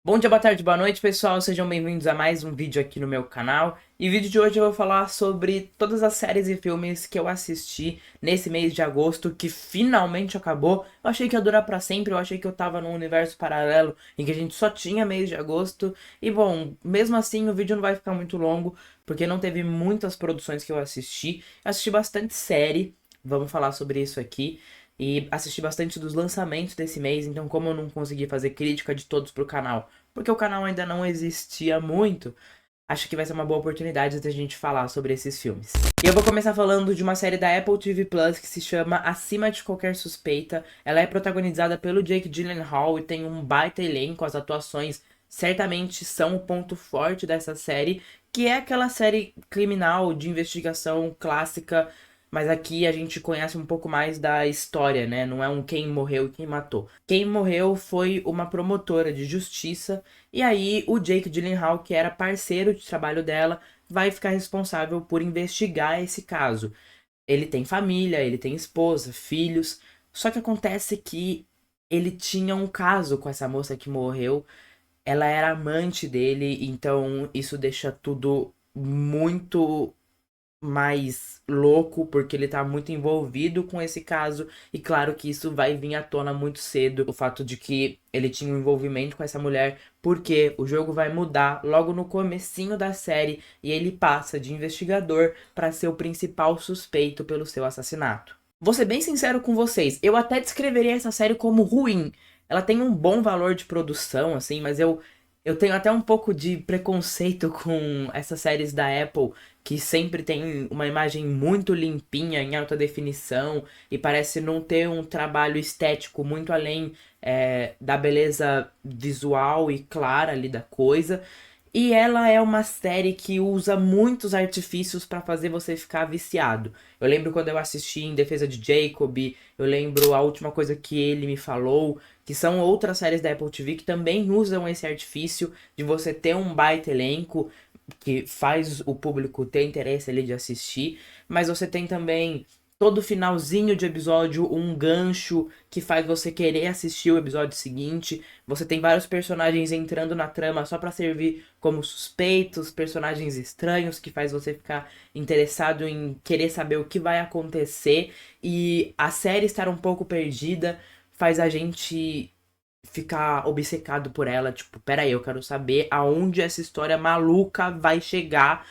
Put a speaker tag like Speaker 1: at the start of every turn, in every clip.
Speaker 1: Bom dia, boa tarde, boa noite, pessoal. Sejam bem-vindos a mais um vídeo aqui no meu canal. E no vídeo de hoje eu vou falar sobre todas as séries e filmes que eu assisti nesse mês de agosto, que finalmente acabou. Eu achei que ia durar pra sempre, eu achei que eu tava num universo paralelo em que a gente só tinha mês de agosto. E bom, mesmo assim o vídeo não vai ficar muito longo, porque não teve muitas produções que eu assisti. Eu assisti bastante série, vamos falar sobre isso aqui. E assisti bastante dos lançamentos desse mês, então como eu não consegui fazer crítica de todos pro canal, porque o canal ainda não existia muito, acho que vai ser uma boa oportunidade da gente falar sobre esses filmes. E eu vou começar falando de uma série da Apple TV Plus que se chama Acima de Qualquer Suspeita. Ela é protagonizada pelo Jake Gyllenhaal e tem um baita elenco, as atuações certamente são o ponto forte dessa série, que é aquela série criminal de investigação clássica, mas aqui a gente conhece um pouco mais da história, né? Não é um quem morreu e quem matou. Quem morreu foi uma promotora de justiça, e aí o Jake Gyllenhaal, que era parceiro de trabalho dela, vai ficar responsável por investigar esse caso. Ele tem família, ele tem esposa, filhos, só que acontece que ele tinha um caso com essa moça que morreu. Ela era amante dele, então isso deixa tudo muito mais louco, porque ele tá muito envolvido com esse caso, e claro que isso vai vir à tona muito cedo, o fato de que ele tinha um envolvimento com essa mulher, porque o jogo vai mudar logo no comecinho da série, e ele passa de investigador para ser o principal suspeito pelo seu assassinato. Vou ser bem sincero com vocês, eu até descreveria essa série como ruim. Ela tem um bom valor de produção, assim, mas eu tenho até um pouco de preconceito com essas séries da Apple, que sempre tem uma imagem muito limpinha, em alta definição, e parece não ter um trabalho estético muito além da beleza visual e clara ali da coisa. E ela é uma série que usa muitos artifícios pra fazer você ficar viciado. Eu lembro quando eu assisti Em Defesa de Jacob, eu lembro a última coisa que ele me falou, que são outras séries da Apple TV que também usam esse artifício de você ter um baita elenco que faz o público ter interesse ali de assistir, mas você tem também todo finalzinho de episódio um gancho que faz você querer assistir o episódio seguinte. Você tem vários personagens entrando na trama só pra servir como suspeitos, personagens estranhos que faz você ficar interessado em querer saber o que vai acontecer, e a série estar um pouco perdida faz a gente ficar obcecado por ela, tipo, pera aí, eu quero saber aonde essa história maluca vai chegar.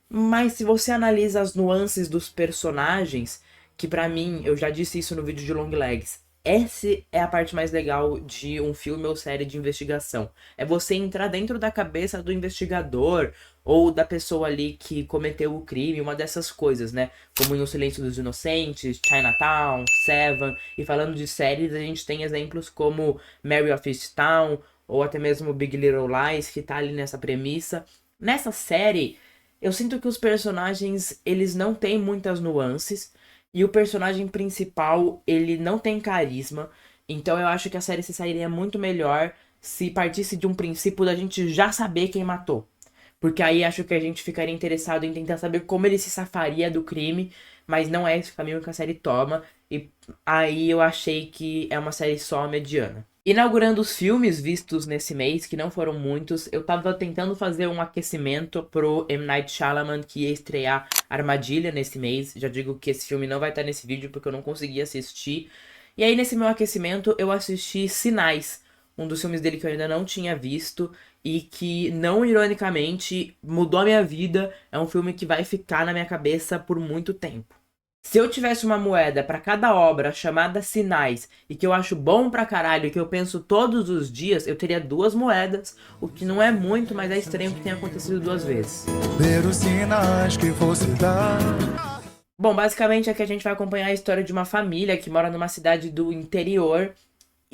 Speaker 1: Mas se você analisa as nuances dos personagens, que pra mim, eu já disse isso no vídeo de Long Legs, essa é a parte mais legal de um filme ou série de investigação. É você entrar dentro da cabeça do investigador ou da pessoa ali que cometeu o crime, uma dessas coisas, né? Como em O Silêncio dos Inocentes, Chinatown, Seven. E falando de séries, a gente tem exemplos como Mary of Easttown ou até mesmo Big Little Lies, que tá ali nessa premissa. Nessa série, eu sinto que os personagens, eles não têm muitas nuances, e o personagem principal, ele não tem carisma. Então eu acho que a série se sairia muito melhor se partisse de um princípio da gente já saber quem matou. Porque aí acho que a gente ficaria interessado em tentar saber como ele se safaria do crime, mas não é esse o caminho que a série toma, e aí eu achei que é uma série só mediana. Inaugurando os filmes vistos nesse mês, que não foram muitos, eu tava tentando fazer um aquecimento pro M. Night Shyamalan, que ia estrear Armadilha nesse mês. Já digo que esse filme não vai estar nesse vídeo porque eu não consegui assistir. E aí nesse meu aquecimento eu assisti Sinais, um dos filmes dele que eu ainda não tinha visto e que, não ironicamente, mudou a minha vida. É um filme que vai ficar na minha cabeça por muito tempo. Se eu tivesse uma moeda pra cada obra chamada Sinais e que eu acho bom pra caralho e que eu penso todos os dias, eu teria duas moedas, o que não é muito, mas é estranho que tenha acontecido duas vezes.
Speaker 2: Ver os sinais que você dá.
Speaker 1: Bom, basicamente aqui a gente vai acompanhar a história de uma família que mora numa cidade do interior.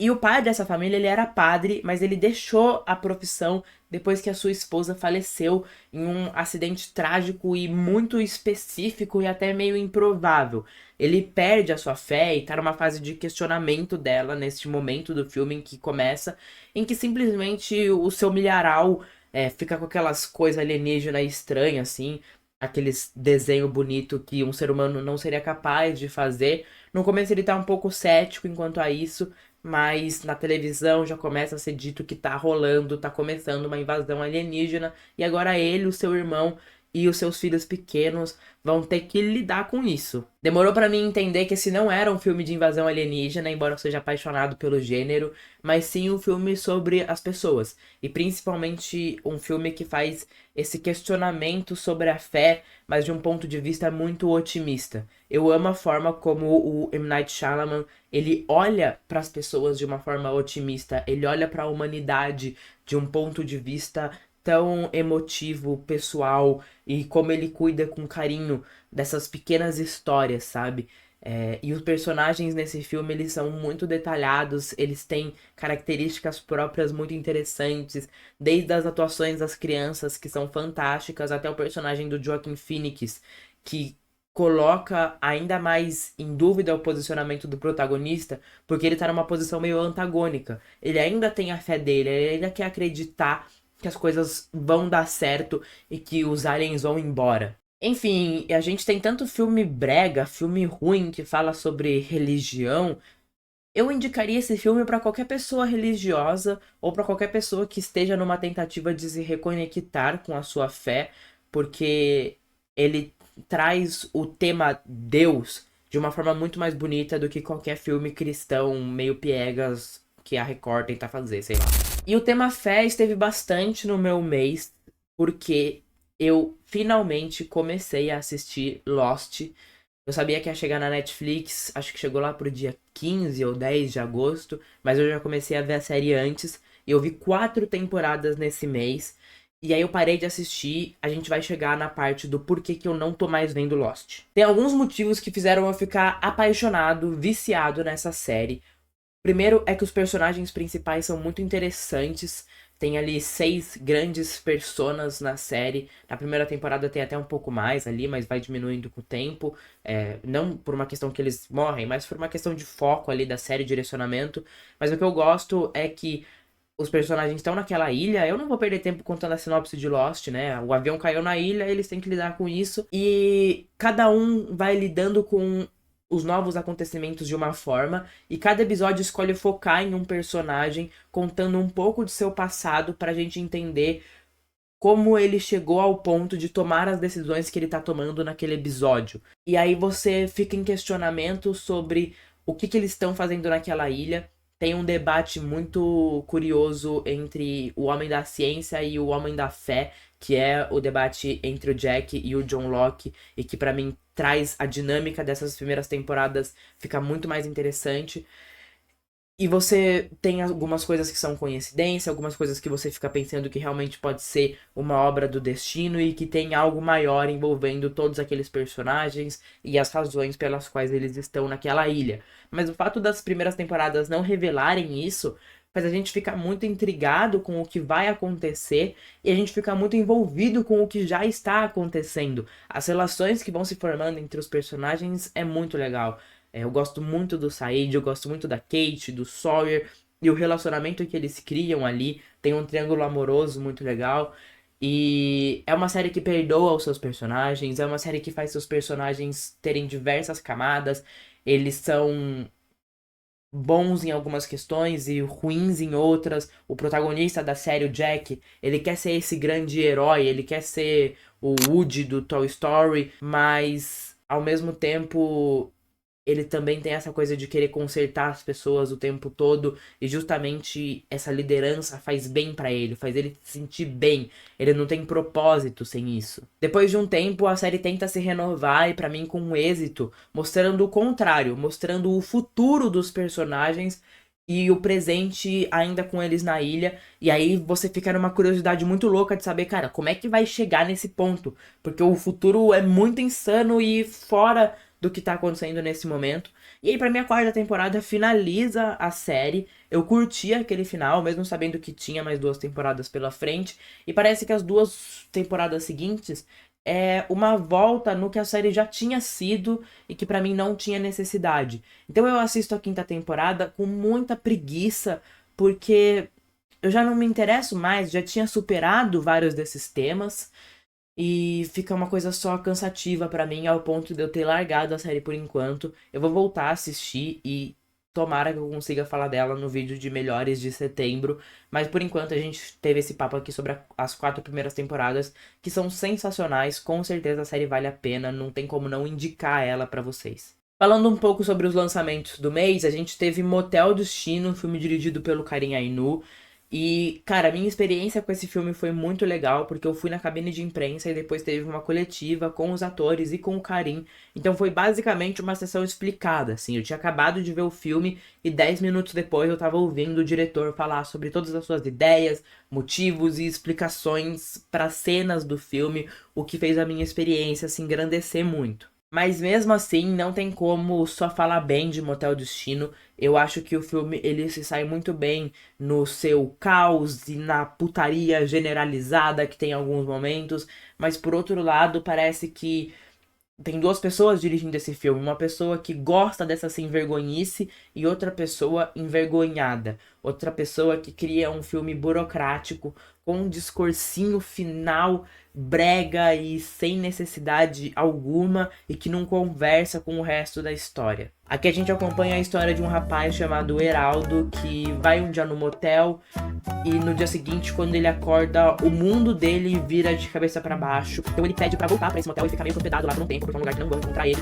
Speaker 1: E o pai dessa família, ele era padre, mas ele deixou a profissão depois que a sua esposa faleceu em um acidente trágico e muito específico e até meio improvável. Ele perde a sua fé e tá numa fase de questionamento dela neste momento do filme em que começa, em que simplesmente o seu milharal fica com aquelas coisas alienígenas estranhas, assim, aqueles desenho bonito que um ser humano não seria capaz de fazer. No começo ele tá um pouco cético enquanto a isso, mas na televisão já começa a ser dito que tá rolando, tá começando uma invasão alienígena, e agora ele, o seu irmão e os seus filhos pequenos vão ter que lidar com isso. Demorou pra mim entender que esse não era um filme de invasão alienígena, embora eu seja apaixonado pelo gênero, mas sim um filme sobre as pessoas, e principalmente um filme que faz esse questionamento sobre a fé, mas de um ponto de vista muito otimista. Eu amo a forma como o M. Night Shyamalan, ele olha para as pessoas de uma forma otimista, ele olha para a humanidade de um ponto de vista tão emotivo, pessoal, e como ele cuida com carinho dessas pequenas histórias, sabe? E os personagens nesse filme, eles são muito detalhados, eles têm características próprias muito interessantes, desde as atuações das crianças, que são fantásticas, até o personagem do Joaquin Phoenix, que coloca ainda mais em dúvida o posicionamento do protagonista, porque ele tá numa posição meio antagônica. Ele ainda tem a fé dele, ele ainda quer acreditar que as coisas vão dar certo e que os aliens vão embora. Enfim, a gente tem tanto filme brega, filme ruim que fala sobre religião. Eu indicaria esse filme para qualquer pessoa religiosa ou para qualquer pessoa que esteja numa tentativa de se reconectar com a sua fé, porque ele traz o tema Deus de uma forma muito mais bonita do que qualquer filme cristão meio piegas que a Record tenta fazer, sei lá. E o tema fé esteve bastante no meu mês, porque eu finalmente comecei a assistir Lost. Eu sabia que ia chegar na Netflix, acho que chegou lá pro dia 15 ou 10 de agosto, mas eu já comecei a ver a série antes. E eu vi 4 temporadas nesse mês. E aí eu parei de assistir, a gente vai chegar na parte do porquê que eu não tô mais vendo Lost. Tem alguns motivos que fizeram eu ficar apaixonado, viciado nessa série. Primeiro é que os personagens principais são muito interessantes. Tem ali 6 grandes personas na série. Na primeira temporada tem até um pouco mais ali, mas vai diminuindo com o tempo. Não por uma questão que eles morrem, mas por uma questão de foco ali da série, direcionamento. Mas o que eu gosto é que os personagens estão naquela ilha. Eu não vou perder tempo contando a sinopse de Lost, né? O avião caiu na ilha, eles têm que lidar com isso. E cada um vai lidando com os novos acontecimentos de uma forma, e cada episódio escolhe focar em um personagem, contando um pouco de seu passado pra gente entender como ele chegou ao ponto de tomar as decisões que ele tá tomando naquele episódio. E aí você fica em questionamento sobre o que eles estão fazendo naquela ilha. Tem um debate muito curioso entre o homem da ciência e o homem da fé, que é o debate entre o Jack e o John Locke, e que pra mim traz a dinâmica dessas primeiras temporadas, fica muito mais interessante. E você tem algumas coisas que são coincidência, algumas coisas que você fica pensando que realmente pode ser uma obra do destino e que tem algo maior envolvendo todos aqueles personagens e as razões pelas quais eles estão naquela ilha. Mas o fato das primeiras temporadas não revelarem isso faz a gente ficar muito intrigado com o que vai acontecer e a gente fica muito envolvido com o que já está acontecendo. As relações que vão se formando entre os personagens é muito legal. Eu gosto muito do Said, eu gosto muito da Kate, do Sawyer, e o relacionamento que eles criam ali tem um triângulo amoroso muito legal. E é uma série que perdoa os seus personagens, é uma série que faz seus personagens terem diversas camadas. Eles são bons em algumas questões e ruins em outras. O protagonista da série, o Jack, ele quer ser esse grande herói, ele quer ser o Woody do Toy Story, mas ao mesmo tempo ele também tem essa coisa de querer consertar as pessoas o tempo todo, e justamente essa liderança faz bem pra ele, faz ele se sentir bem. Ele não tem propósito sem isso. Depois de um tempo, a série tenta se renovar e pra mim com êxito, mostrando o contrário, mostrando o futuro dos personagens e o presente ainda com eles na ilha. E aí você fica numa curiosidade muito louca de saber, cara, como é que vai chegar nesse ponto? Porque o futuro é muito insano e fora do que tá acontecendo nesse momento. E aí, pra mim, a quarta temporada finaliza a série. Eu curti aquele final, mesmo sabendo que tinha mais 2 temporadas pela frente. E parece que as 2 temporadas seguintes é uma volta no que a série já tinha sido e que pra mim não tinha necessidade. Então eu assisto a quinta temporada com muita preguiça, porque eu já não me interesso mais, já tinha superado vários desses temas. E fica uma coisa só cansativa pra mim, ao ponto de eu ter largado a série por enquanto. Eu vou voltar a assistir e tomara que eu consiga falar dela no vídeo de melhores de setembro. Mas por enquanto a gente teve esse papo aqui sobre as 4 primeiras temporadas, que são sensacionais. Com certeza a série vale a pena, não tem como não indicar ela pra vocês. Falando um pouco sobre os lançamentos do mês, a gente teve Motel Destino, um filme dirigido pelo Karim Ainu. E, cara, a minha experiência com esse filme foi muito legal, porque eu fui na cabine de imprensa e depois teve uma coletiva com os atores e com o Karim. Então foi basicamente uma sessão explicada, assim. Eu tinha acabado de ver o filme e 10 minutos depois eu tava ouvindo o diretor falar sobre todas as suas ideias, motivos e explicações para cenas do filme, o que fez a minha experiência se engrandecer muito. Mas mesmo assim, não tem como só falar bem de Motel Destino. Eu acho que o filme ele se sai muito bem no seu caos e na putaria generalizada que tem em alguns momentos. Mas por outro lado, parece que tem 2 pessoas dirigindo esse filme. Uma pessoa que gosta dessa sem vergonhice e outra pessoa envergonhada. Outra pessoa que cria um filme burocrático com um discursinho final brega e sem necessidade alguma e que não conversa com o resto da história. Aqui a gente acompanha a história de um rapaz chamado Heraldo que vai um dia no motel e no dia seguinte, quando ele acorda, o mundo dele vira de cabeça pra baixo. Então ele pede pra voltar pra esse motel e ficar meio hospedado lá por um tempo, porque é um lugar que não vão encontrar ele.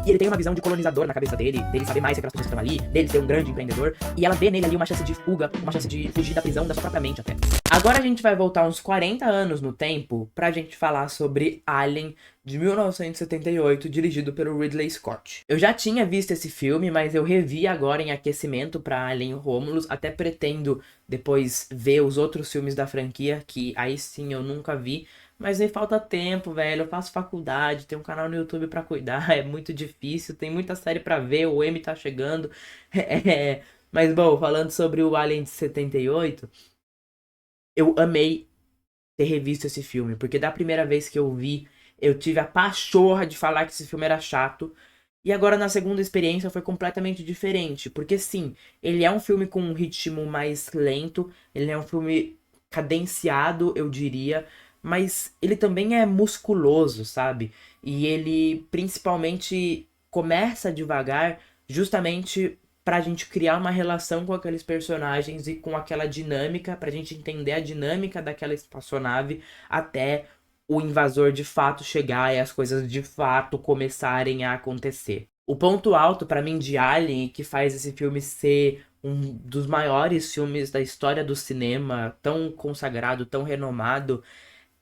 Speaker 1: E ele tem uma visão de colonizador na cabeça dele saber mais se aquelas pessoas que estão ali, dele ser um grande empreendedor. E ela vê nele ali uma chance de fuga, uma chance de fugir da prisão da sua própria mente até. Agora a gente vai voltar uns 40 anos no tempo pra gente falar sobre Alien, de 1978, dirigido pelo Ridley Scott. Eu já tinha visto esse filme, mas eu revi agora em aquecimento pra Alien Romulus. Até pretendo depois ver os outros filmes da franquia, que aí sim eu nunca vi. Mas aí falta tempo, velho. Eu faço faculdade, tenho um canal no YouTube pra cuidar, é muito difícil, tem muita série pra ver, o M tá chegando. Mas bom, falando sobre o Alien de 78, eu amei ter revisto esse filme, porque da primeira vez que eu vi, eu tive a pachorra de falar que esse filme era chato. E agora na segunda experiência foi completamente diferente, porque sim, ele é um filme com um ritmo mais lento, ele é um filme cadenciado, eu diria, mas ele também é musculoso, sabe? E ele principalmente começa devagar justamente pra gente criar uma relação com aqueles personagens e com aquela dinâmica, pra gente entender a dinâmica daquela espaçonave até o invasor de fato chegar e as coisas de fato começarem a acontecer. O ponto alto pra mim de Alien, que faz esse filme ser um dos maiores filmes da história do cinema, tão consagrado, tão renomado,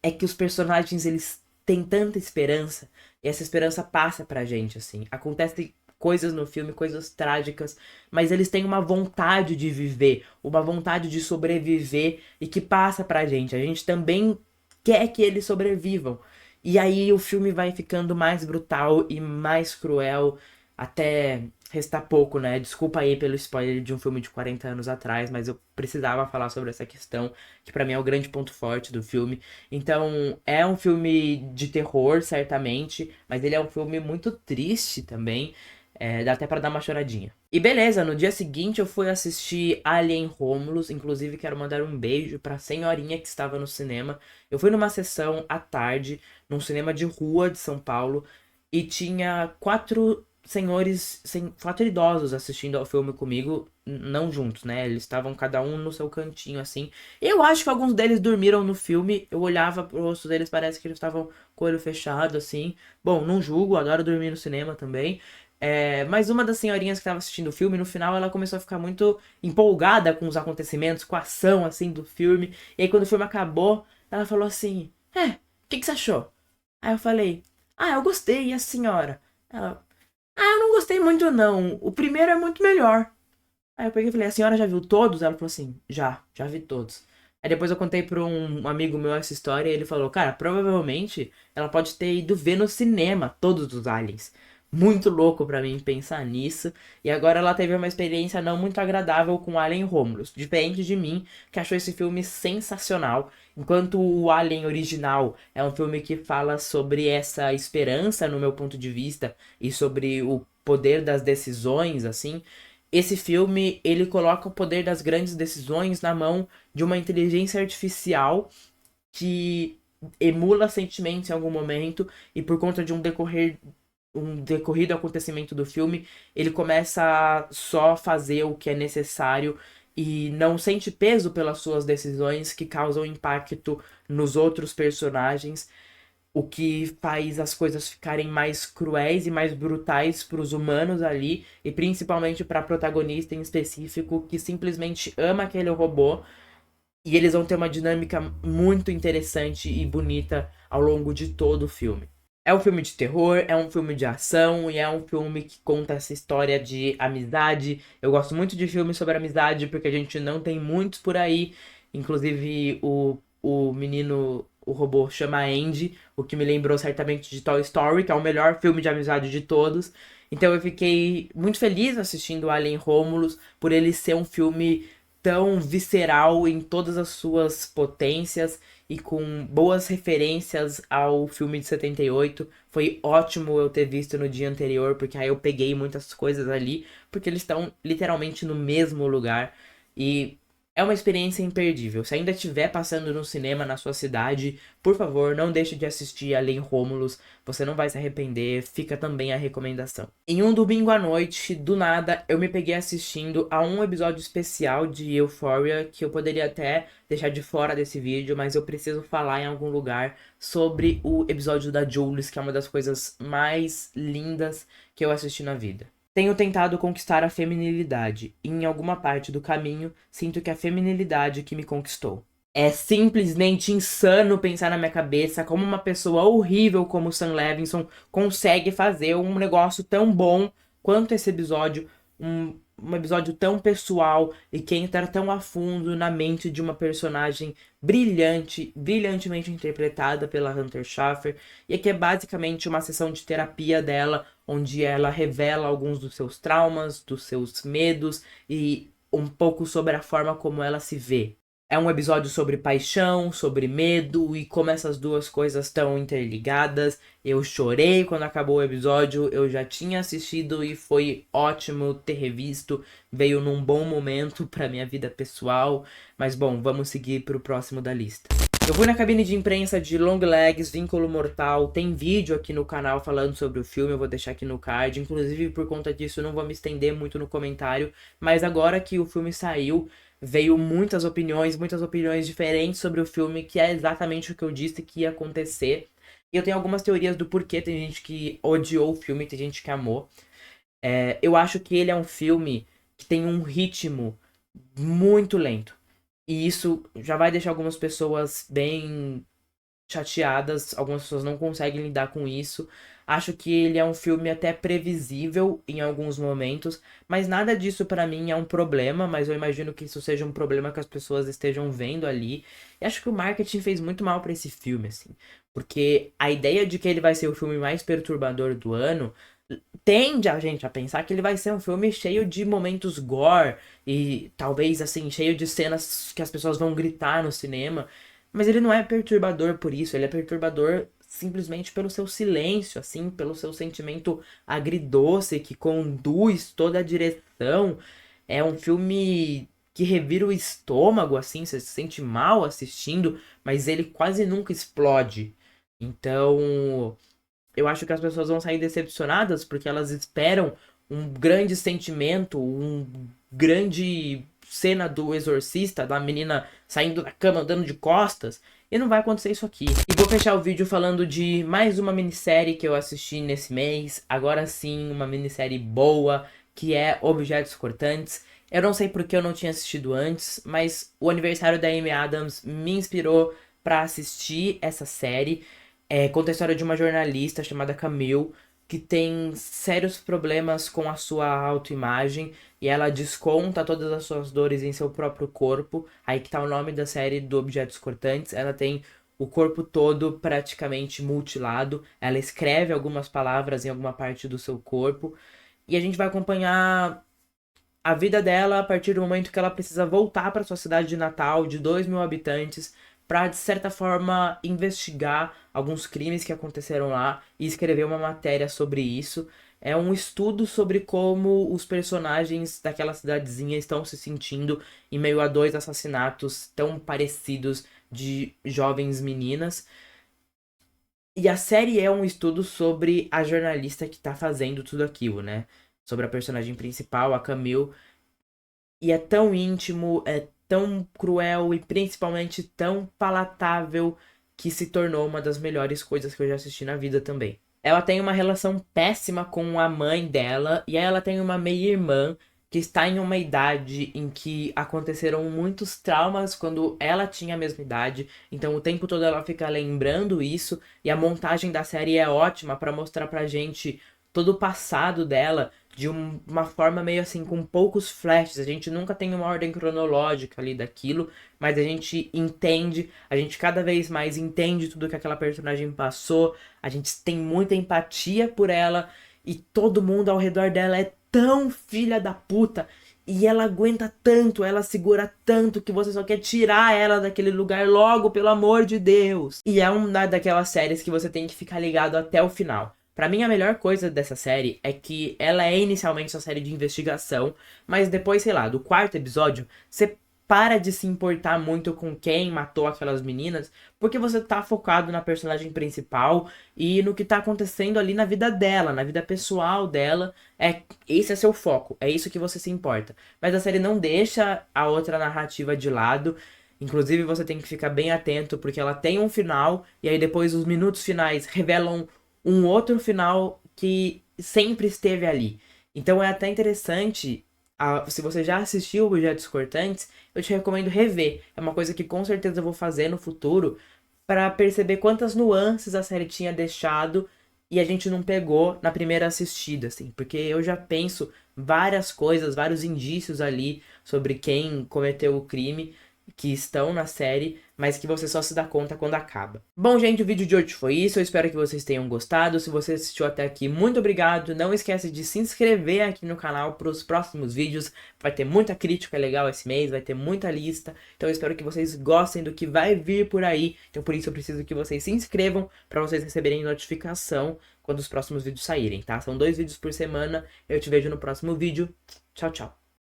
Speaker 1: é que os personagens eles têm tanta esperança e essa esperança passa pra gente, assim. Acontecem coisas no filme, coisas trágicas, mas eles têm uma vontade de viver, uma vontade de sobreviver e que passa pra gente. A gente também quer que eles sobrevivam. E aí o filme vai ficando mais brutal e mais cruel até restar pouco, né? Desculpa aí pelo spoiler de um filme de 40 anos atrás, mas eu precisava falar sobre essa questão, que pra mim é o grande ponto forte do filme. Então, é um filme de terror, certamente, mas ele é um filme muito triste também. Dá até pra dar uma choradinha. E beleza, no dia seguinte eu fui assistir Alien Romulus. Inclusive quero mandar um beijo pra senhorinha que estava no cinema. Eu fui numa sessão à tarde, num cinema de rua de São Paulo. E tinha 4 senhores, 4 idosos assistindo ao filme comigo. Não juntos, né? Eles estavam cada um no seu cantinho, assim. Eu acho que alguns deles dormiram no filme. Eu olhava pro rosto deles, parece que eles estavam com o olho fechado, assim. Bom, não julgo, adoro dormir no cinema também. Mas uma das senhorinhas que estava assistindo o filme, no final ela começou a ficar muito empolgada com os acontecimentos, com a ação, assim, do filme. E aí quando o filme acabou, ela falou assim, o que você achou? Aí eu falei, eu gostei, e a senhora? Ela, eu não gostei muito não, o primeiro é muito melhor. Aí eu peguei e falei, a senhora já viu todos? Ela falou assim, já vi todos. Aí depois eu contei pra um amigo meu essa história e ele falou, cara, provavelmente ela pode ter ido ver no cinema todos os aliens. Muito louco pra mim pensar nisso. E agora ela teve uma experiência não muito agradável com Alien Romulus. Diferente de mim, que achou esse filme sensacional. Enquanto o Alien original é um filme que fala sobre essa esperança, no meu ponto de vista, e sobre o poder das decisões, assim. Esse filme, ele coloca o poder das grandes decisões na mão de uma inteligência artificial que emula sentimentos em algum momento e por conta de um decorrer um decorrido acontecimento do filme, ele começa a só fazer o que é necessário e não sente peso pelas suas decisões que causam impacto nos outros personagens, o que faz as coisas ficarem mais cruéis e mais brutais para os humanos ali, e principalmente para a protagonista em específico, que simplesmente ama aquele robô, e eles vão ter uma dinâmica muito interessante e bonita ao longo de todo o filme. É um filme de terror, é um filme de ação e é um filme que conta essa história de amizade. Eu gosto muito de filmes sobre amizade porque a gente não tem muitos por aí. Inclusive o menino, o robô chama Andy, o que me lembrou certamente de Toy Story, que é o melhor filme de amizade de todos. Então eu fiquei muito feliz assistindo Alien Romulus por ele ser um filme tão visceral em todas as suas potências e com boas referências ao filme de 78. Foi ótimo eu ter visto no dia anterior, porque aí eu peguei muitas coisas ali, porque eles estão literalmente no mesmo lugar e é uma experiência imperdível. Se ainda estiver passando no cinema na sua cidade, por favor, não deixe de assistir Além Romulus, você não vai se arrepender, fica também a recomendação. Em um domingo à noite, do nada, eu me peguei assistindo a um episódio especial de Euphoria, que eu poderia até deixar de fora desse vídeo, mas eu preciso falar em algum lugar sobre o episódio da Jules, que é uma das coisas mais lindas que eu assisti na vida. Tenho tentado conquistar a feminilidade, e em alguma parte do caminho, sinto que é a feminilidade que me conquistou. É simplesmente insano pensar na minha cabeça como uma pessoa horrível como Sam Levinson consegue fazer um negócio tão bom quanto esse episódio, um episódio tão pessoal e que entra tão a fundo na mente de uma personagem brilhante, brilhantemente interpretada pela Hunter Schafer, e que é basicamente uma sessão de terapia dela, onde ela revela alguns dos seus traumas, dos seus medos e um pouco sobre a forma como ela se vê. É um episódio sobre paixão, sobre medo e como essas duas coisas estão interligadas. Eu chorei quando acabou o episódio, eu já tinha assistido e foi ótimo ter revisto. Veio num bom momento pra minha vida pessoal. Mas bom, vamos seguir pro próximo da lista. Eu fui na cabine de imprensa de Longlegs, Vínculo Mortal. Tem vídeo aqui no canal falando sobre o filme, eu vou deixar aqui no card. Inclusive, por conta disso, eu não vou me estender muito no comentário. Mas agora que o filme saiu, veio muitas opiniões diferentes sobre o filme, que é exatamente o que eu disse que ia acontecer. E eu tenho algumas teorias do porquê. Tem gente que odiou o filme, tem gente que amou. Eu acho que ele é um filme que tem um ritmo muito lento. E isso já vai deixar algumas pessoas bem chateadas, algumas pessoas não conseguem lidar com isso. Acho que ele é um filme até previsível em alguns momentos, mas nada disso pra mim é um problema, mas eu imagino que isso seja um problema que as pessoas estejam vendo ali. E acho que o marketing fez muito mal pra esse filme, assim, porque a ideia de que ele vai ser o filme mais perturbador do ano tende a gente a pensar que ele vai ser um filme cheio de momentos gore e talvez assim, cheio de cenas que as pessoas vão gritar no cinema, mas ele não é perturbador por isso, ele é perturbador simplesmente pelo seu silêncio, assim, pelo seu sentimento agridoce que conduz toda a direção. É um filme que revira o estômago, assim, você se sente mal assistindo, mas ele quase nunca explode. Então, eu acho que as pessoas vão sair decepcionadas porque elas esperam um grande sentimento, um grande cena do exorcista, da menina saindo da cama andando de costas, e não vai acontecer isso aqui. E vou fechar o vídeo falando de mais uma minissérie que eu assisti nesse mês, agora sim, uma minissérie boa, que é Objetos Cortantes. Eu não sei porque eu não tinha assistido antes, mas o aniversário da Amy Adams me inspirou pra assistir essa série. Conta a história de uma jornalista chamada Camille, que tem sérios problemas com a sua autoimagem e ela desconta todas as suas dores em seu próprio corpo. Aí que tá o nome da série do Objetos Cortantes. Ela tem o corpo todo praticamente mutilado. Ela escreve algumas palavras em alguma parte do seu corpo. E a gente vai acompanhar a vida dela a partir do momento que ela precisa voltar para sua cidade de Natal, de 2.000 habitantes, para de certa forma investigar alguns crimes que aconteceram lá e escrever uma matéria sobre isso. É um estudo sobre como os personagens daquela cidadezinha estão se sentindo em meio a dois assassinatos tão parecidos de jovens meninas. E a série é um estudo sobre a jornalista que tá fazendo tudo aquilo, né? Sobre a personagem principal, a Camille. E é tão íntimo, é tão cruel e principalmente tão palatável que se tornou uma das melhores coisas que eu já assisti na vida também. Ela tem uma relação péssima com a mãe dela e aí ela tem uma meia-irmã que está em uma idade em que aconteceram muitos traumas quando ela tinha a mesma idade, então o tempo todo ela fica lembrando isso e a montagem da série é ótima para mostrar pra gente todo o passado dela de uma forma meio assim, com poucos flashes. A gente nunca tem uma ordem cronológica ali daquilo, mas a gente entende, a gente cada vez mais entende tudo que aquela personagem passou, a gente tem muita empatia por ela e todo mundo ao redor dela é tão filha da puta. E ela aguenta tanto, ela segura tanto que você só quer tirar ela daquele lugar logo, pelo amor de Deus. E é uma daquelas séries que você tem que ficar ligado até o final. Pra mim, a melhor coisa dessa série é que ela é inicialmente uma série de investigação, mas depois, sei lá, do quarto episódio, você para de se importar muito com quem matou aquelas meninas, porque você tá focado na personagem principal e no que tá acontecendo ali na vida dela, na vida pessoal dela. Esse é seu foco, é isso que você se importa. Mas a série não deixa a outra narrativa de lado. Inclusive, você tem que ficar bem atento, porque ela tem um final, e aí depois os minutos finais revelam um outro final que sempre esteve ali. Então é até interessante, se você já assistiu Objetos Cortantes, eu te recomendo rever. É uma coisa que com certeza eu vou fazer no futuro para perceber quantas nuances a série tinha deixado e a gente não pegou na primeira assistida, assim. Porque eu já penso várias coisas, vários indícios ali sobre quem cometeu o crime que estão na série, mas que você só se dá conta quando acaba. Bom, gente, o vídeo de hoje foi isso. Eu espero que vocês tenham gostado. Se você assistiu até aqui, muito obrigado. Não esquece de se inscrever aqui no canal para os próximos vídeos. Vai ter muita crítica legal esse mês, vai ter muita lista. Então eu espero que vocês gostem do que vai vir por aí. Então por isso eu preciso que vocês se inscrevam para vocês receberem notificação quando os próximos vídeos saírem, tá? São 2 vídeos por semana. Eu te vejo no próximo vídeo. Tchau, tchau.